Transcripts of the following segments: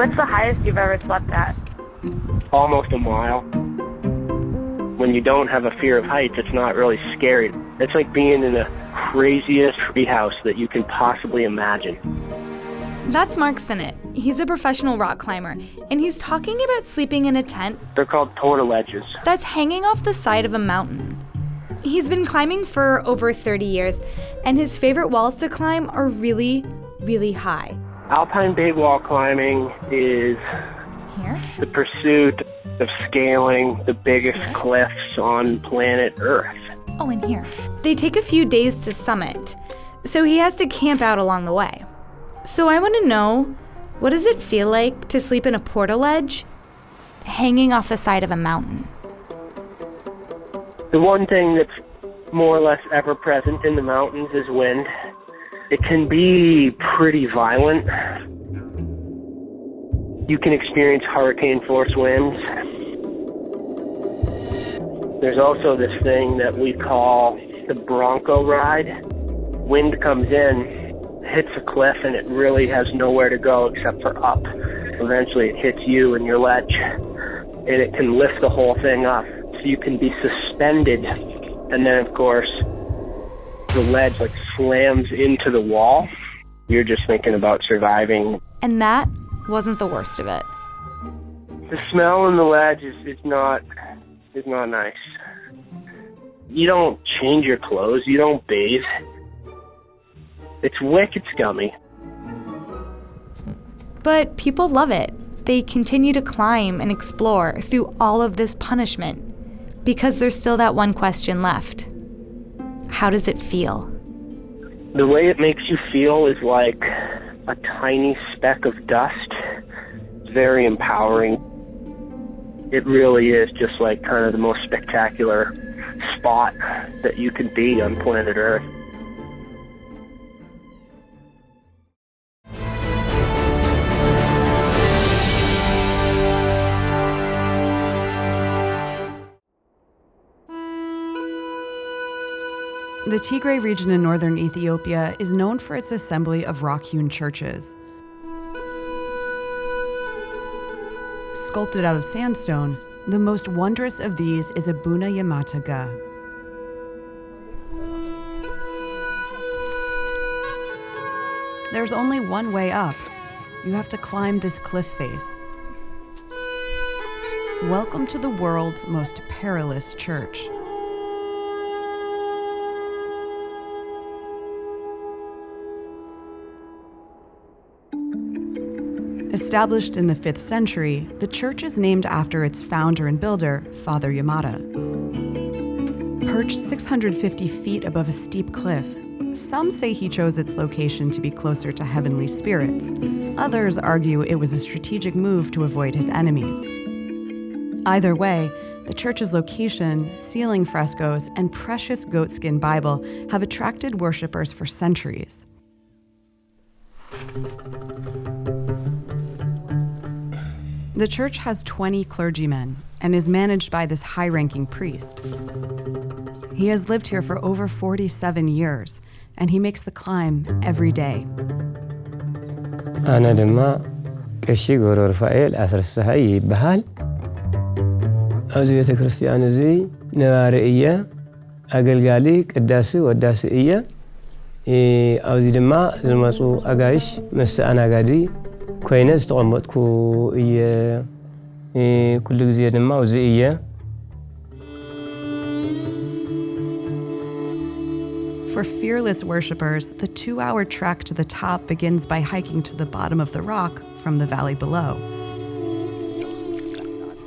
What's the highest you've ever slept at? Almost a mile. When you don't have a fear of heights, it's not really scary. It's like being in the craziest treehouse that you can possibly imagine. That's Mark Sinnott. He's a professional rock climber, and he's talking about sleeping in a tent. They're called portaledges. That's hanging off the side of a mountain. He's been climbing for over 30 years, and his favorite walls to climb are really, really high. Alpine big wall climbing is Here? the pursuit of scaling the biggest cliffs on planet Earth. Oh, and here. They take a few days to summit, so he has to camp out along the way. So I want to know, what does it feel like to sleep in a portaledge hanging off the side of a mountain? The one thing that's more or less ever present in the mountains is wind. It can be pretty violent. You can experience hurricane force winds. There's also this thing that we call the Bronco ride. Wind comes in, hits a cliff, and it really has nowhere to go except for up. Eventually it hits you and your ledge, and it can lift the whole thing up. So you can be suspended, and then of course the ledge like slams into the wall. You're just thinking about surviving. And that wasn't the worst of it. The smell in the ledge is not nice. You don't change your clothes, you don't bathe. It's wicked scummy. But people love it. They continue to climb and explore through all of this punishment because there's still that one question left. How does it feel? The way it makes you feel is like a tiny speck of dust. It's very empowering. It really is just like kind of the most spectacular spot that you can be on planet Earth. The Tigray region in northern Ethiopia is known for its assembly of rock-hewn churches. Sculpted out of sandstone, the most wondrous of these is Abuna Yamataga. There's only one way up. You have to climb this cliff face. Welcome to the world's most perilous church. Established in the 5th century, the church is named after its founder and builder, Father Yamata. Perched 650 feet above a steep cliff, some say he chose its location to be closer to heavenly spirits. Others argue it was a strategic move to avoid his enemies. Either way, the church's location, ceiling frescoes, and precious goatskin Bible have attracted worshippers for centuries. The church has 20 clergymen and is managed by this high-ranking priest. He has lived here for over 47 years, and he makes the climb every day. أنا دما كشي غور رفائيل أسرسها يبهال. أزوية كريستيان زي نوارئية أقلقالي قداسي وداسئية. أوزي دما زلماسو أقايش مسأنا قادي كوينز تقومتكو كل جزية دما وزئية. For fearless worshippers, the 2-hour trek to the top begins by hiking to the bottom of the rock from the valley below.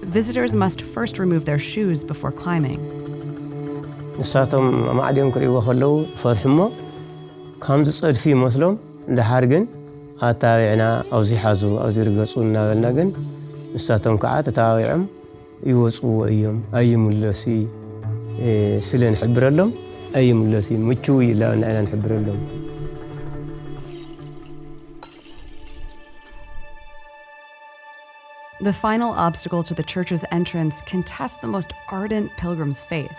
Visitors must first remove their shoes before climbing. نساتهم ما عادين كريوا خلوا فرحمه كم تصعد فيه مسلم لحرجن أتابعنا أوزي حازو أوزي رجسونا بالنجن نساتهم كعات تتابعهم يوصوا أيام اللاسي سلين حبر لهم أيام اللاسي متشوي لأن أنا نحبر لهم. The final obstacle to the church's entrance can test the most ardent pilgrim's faith.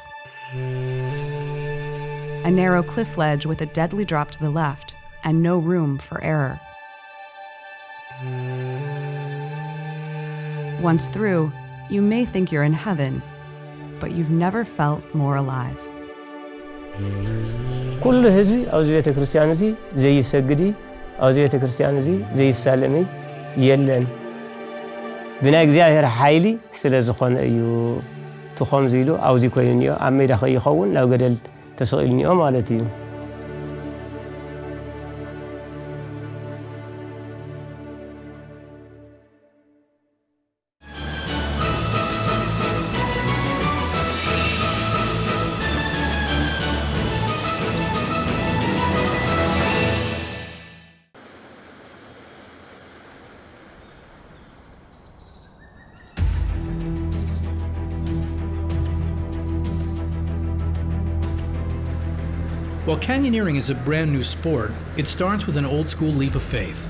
A narrow cliff ledge with a deadly drop to the left and no room for error. Once through, you may think you're in heaven, but you've never felt more alive. ኩሉ ህዝቢ ኣብዚ ቤተ ክርስቲያን እዚ ዘይሰግዲ ኣብዚ ቤተ ክርስቲያን እዚ ዘይሳለሚ የለን ብናይ እግዚአብሔር ኃይሊ ስለ ዝኾነ እዩ ትኾም ኢሉ ኣብዚ ኮይንዮ ኣብ ሜዳ ከይኸውን ናብ ገደል ተሰቂልኒዮ ማለት እዩ While canyoneering is a brand new sport, it starts with an old-school leap of faith.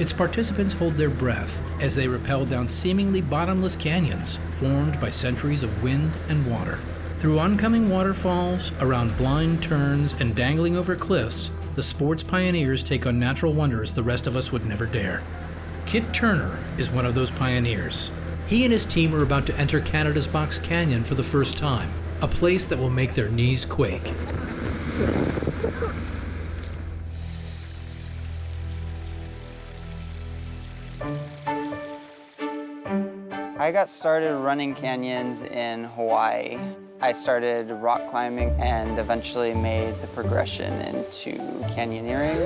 Its participants hold their breath as they rappel down seemingly bottomless canyons formed by centuries of wind and water. Through oncoming waterfalls, around blind turns, and dangling over cliffs, the sport's pioneers take on natural wonders the rest of us would never dare. Kit Turner is one of those pioneers. He and his team are about to enter Canada's Box Canyon for the first time, a place that will make their knees quake. I got started running canyons in Hawaii. I started rock climbing and eventually made the progression into canyoneering.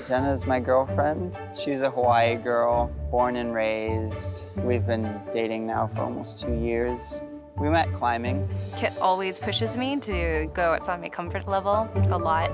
Jenna's my girlfriend. She's a Hawaii girl, born and raised. We've been dating now for almost 2 years. We met climbing. Kit always pushes me to go outside my comfort level a lot.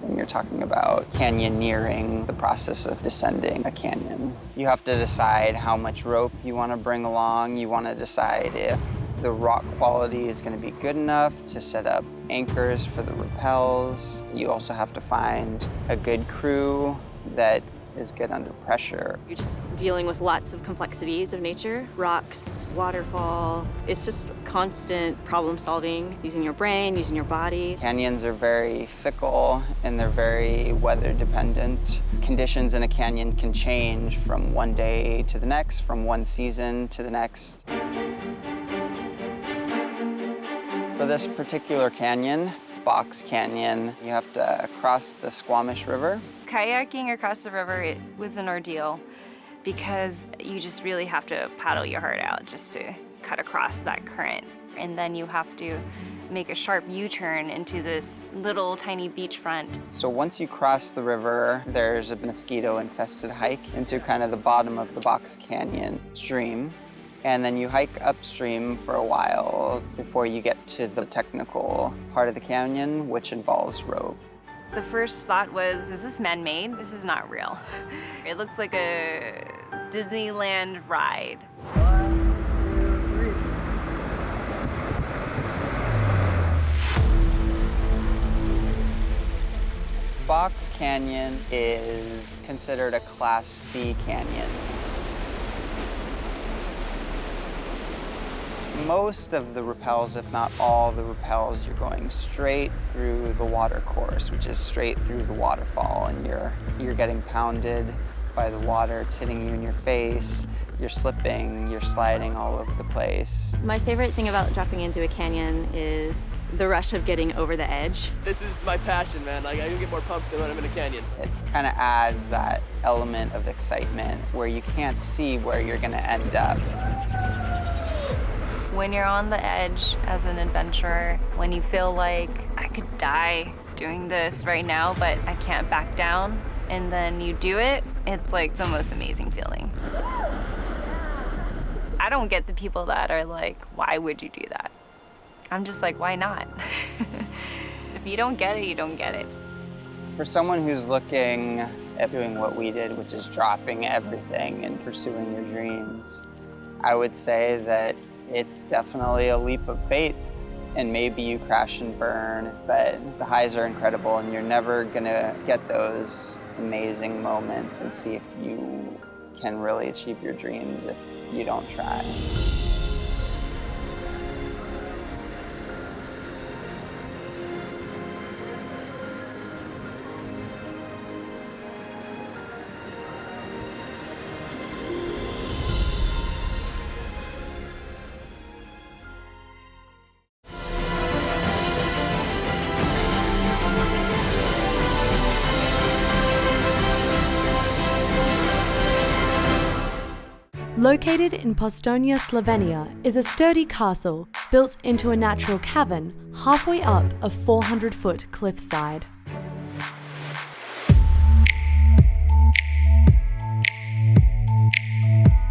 When you're talking about canyoneering, the process of descending a canyon, you have to decide how much rope you want to bring along. You want to decide if the rock quality is going to be good enough to set up anchors for the rappels. You also have to find a good crew that is good under pressure. You're just dealing with lots of complexities of nature, rocks, waterfall. It's just constant problem solving, using your brain, using your body. Canyons are very fickle and they're very weather dependent. Conditions in a canyon can change from one day to the next, from one season to the next. For this particular canyon, Box Canyon, you have to cross the Squamish River. Kayaking across the river, it was an ordeal because you just really have to paddle your heart out just to cut across that current. And then you have to make a sharp U-turn into this little tiny beachfront. So once you cross the river, there's a mosquito-infested hike into kind of the bottom of the Box Canyon stream. And then you hike upstream for a while before you get to the technical part of the canyon, which involves rope. The first thought was, is this man-made? This is not real. It looks like a Disneyland ride. 1, 2, 3. Box Canyon is considered a Class C canyon. Most of the rappels, if not all the rappels, you're going straight through the water course, which is straight through the waterfall, and you're getting pounded by the water. It's hitting you in your face. You're slipping, you're sliding all over the place. My favorite thing about dropping into a canyon is the rush of getting over the edge. This is my passion, man. Like, I can get more pumped than when I'm in a canyon. It kind of adds that element of excitement where you can't see where you're gonna end up. When you're on the edge as an adventurer, when you feel like I could die doing this right now, but I can't back down, and then you do it, it's like the most amazing feeling. I don't get the people that are like, why would you do that? I'm just like, why not? If you don't get it, you don't get it. For someone who's looking at doing what we did, which is dropping everything and pursuing your dreams, I would say that it's definitely a leap of faith, and maybe you crash and burn, but the highs are incredible, and you're never gonna get those amazing moments and see if you can really achieve your dreams if you don't try. Located in Postonia, Slovenia, is a sturdy castle built into a natural cavern halfway up a 400-foot cliffside.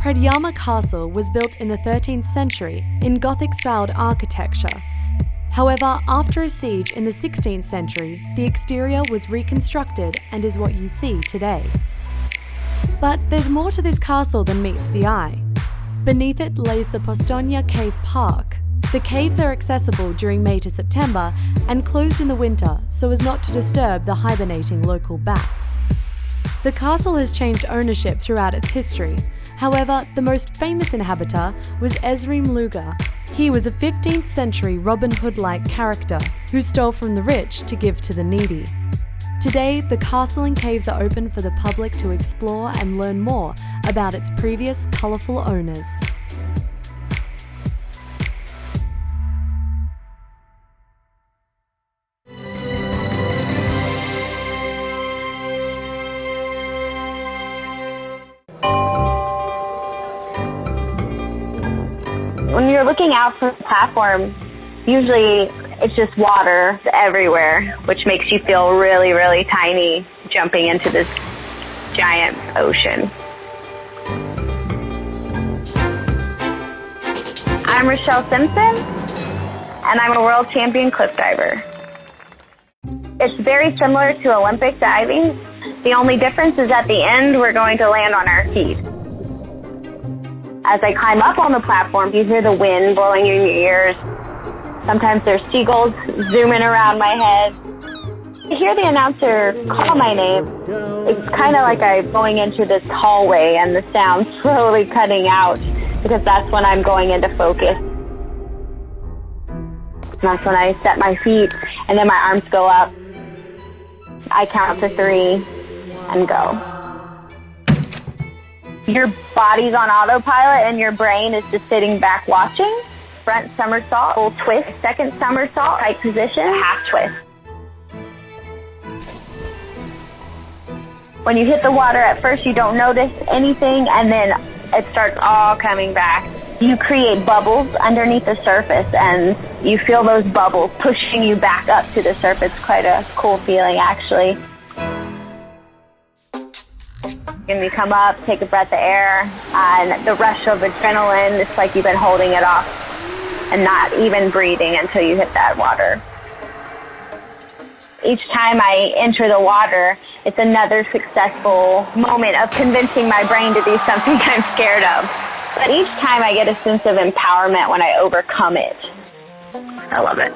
Predjama Castle was built in the 13th century in Gothic-styled architecture. However, after a siege in the 16th century, the exterior was reconstructed and is what you see today. But there's more to this castle than meets the eye. Beneath it lays the Postonia Cave Park. The caves are accessible during May to September and closed in the winter so as not to disturb the hibernating local bats. The castle has changed ownership throughout its history. However, the most famous inhabitor was Ezrim Luga. He was a 15th century Robin Hood-like character who stole from the rich to give to the needy. Today, the castle and caves are open for the public to explore and learn more about its previous colourful owners. When you're looking out from the platform, usually it's just water everywhere, which makes you feel really, really tiny jumping into this giant ocean. I'm Rochelle Simpson, and I'm a world champion cliff diver. It's very similar to Olympic diving. The only difference is at the end, we're going to land on our feet. As I climb up on the platform, you hear the wind blowing in your ears. Sometimes there's seagulls zooming around my head. I hear the announcer call my name. It's kind of like I'm going into this hallway and the sound slowly cutting out because that's when I'm going into focus. And that's when I set my feet and then my arms go up. I count to 3 and go. Your body's on autopilot and your brain is just sitting back watching. Front somersault, full twist, second somersault, right position, half twist. When you hit the water at first, you don't notice anything, and then it starts all coming back. You create bubbles underneath the surface, and you feel those bubbles pushing you back up to the surface. Quite a cool feeling, actually. And you come up, take a breath of air, and the rush of adrenaline, it's like you've been holding it off and not even breathing until you hit that water. Each time I enter the water, it's another successful moment of convincing my brain to do something I'm scared of. But each time I get a sense of empowerment when I overcome it. I love it.